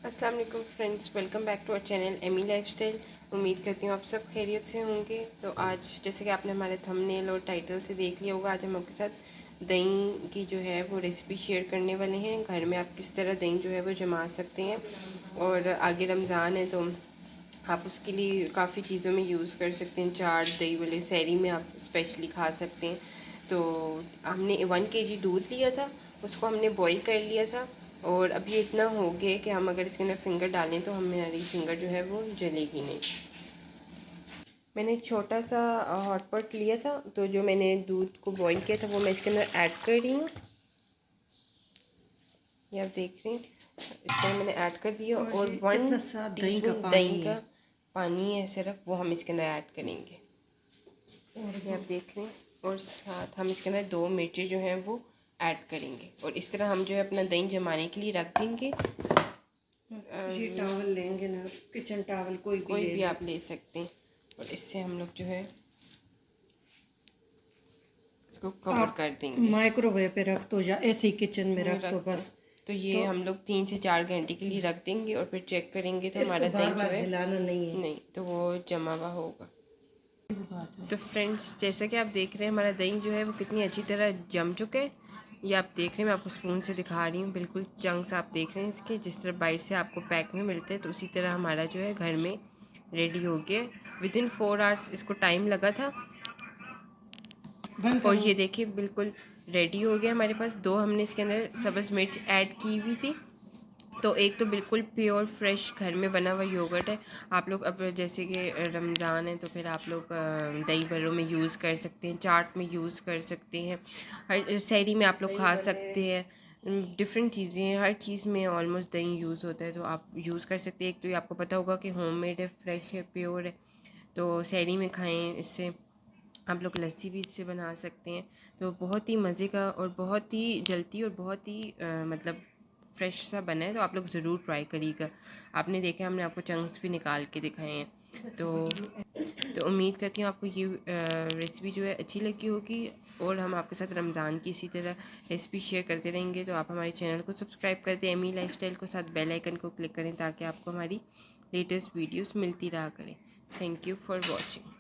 अस्सलाम वालेकुम friends, welcome back to our channel Amy lifestyle. उम्मीद करती हूँ आप सब खैरियत से होंगे। तो आज जैसे कि आपने हमारे थंबनेल और टाइटल से देख लिया होगा, आज हम आपके साथ दही की जो है वो रेसिपी शेयर करने वाले हैं। घर में आप किस तरह दही जो है वो जमा सकते हैं, और आगे रमज़ान है तो आप उसके लिए काफ़ी चीज़ों में यूज़ कर सकते हैं। चाट, दही वाले सहरी में आप स्पेशली खा सकते हैं। तो हमने 1 kg दूध लिया था, उसको हमने बॉईल कर लिया था, और अब ये इतना हो गया कि हम अगर इसके अंदर फिंगर डालें तो हमारी फिंगर जो है वो जलेगी नहीं। मैंने छोटा सा हॉट पॉट लिया था, तो जो मैंने दूध को बॉईल किया था वो मैं इसके अंदर ऐड कर रही हूँ। ये आप देख रहे हैं, इसको मैंने ऐड कर दिया, और 1 टीस्पून दही का पानी है सिर्फ, वो हम इसके अंदर ऐड करेंगे। ये आप देख रहे हैं, और साथ हम इसके अंदर 2 मिर्ची जो हैं वो ऐड करेंगे, और इस तरह हम जो है अपना दही जमाने के लिए रख देंगे। ये टॉवल लेंगे ना, किचन टॉवल कोई भी आप ले सकते हैं, और इससे हम लोग जो है इसको कवर कर देंगे। माइक्रोवेव पे रख दो या ऐसे ही किचन में रख दो बस। तो ये हम लोग 3 से 4 घंटे के लिए रख देंगे, और फिर चेक करेंगे तो हमारा दही जो है हिलाना नहीं तो वो जमा हुआ होगा। तो फ्रेंड्स, जैसा कि आप देख रहे हैं हमारा दही जो है वो कितनी अच्छी तरह जम चुका है। ये आप देख रहे हैं, मैं आपको स्पून से दिखा रही हूँ, बिल्कुल चंक्स आप देख रहे हैं इसके, जिस तरह बाइट से आपको पैक में मिलते हैं, तो उसी तरह हमारा जो है घर में रेडी हो गया। विदिन 4 आवर्स इसको टाइम लगा था, और ये देखिए बिल्कुल रेडी हो गया हमारे पास। 2 हमने इसके अंदर सब्ज़ मिर्च ऐड की हुई थी। तो एक तो बिल्कुल प्योर फ्रेश घर में बना हुआ योगर्ट है। आप लोग अब जैसे कि रमज़ान है तो फिर आप लोग दही बड़ों में यूज़ कर सकते हैं, चाट में यूज़ कर सकते हैं, हर सहरी में आप लोग खा सकते हैं। डिफरेंट चीज़ें हैं, हर चीज़ में ऑलमोस्ट दही यूज़ होता है, तो आप यूज़ कर सकते हैं। एक तो ये आपको पता होगा कि होममेड है, फ्रेश है, प्योर है, तो सहरी में खाएं इससे। आप लोग लस्सी भी इससे बना सकते हैं। तो बहुत ही मज़े का और बहुत ही जल्दी और बहुत ही मतलब फ्रेश सा बना है, तो आप लोग ज़रूर ट्राई करिएगा। आपने देखा, हमने आपको चंक्स भी निकाल के दिखाए हैं। तो उम्मीद करती हूँ आपको ये रेसिपी जो है अच्छी लगी होगी, और हम आपके साथ रमज़ान की इसी तरह रेसिपी शेयर करते रहेंगे। तो आप हमारे चैनल को सब्सक्राइब कर दें, एमी लाइफस्टाइल को, साथ बेल आइकन को क्लिक करें ताकि आपको हमारी लेटेस्ट वीडियोस मिलती रहा करें। Thank you for watching.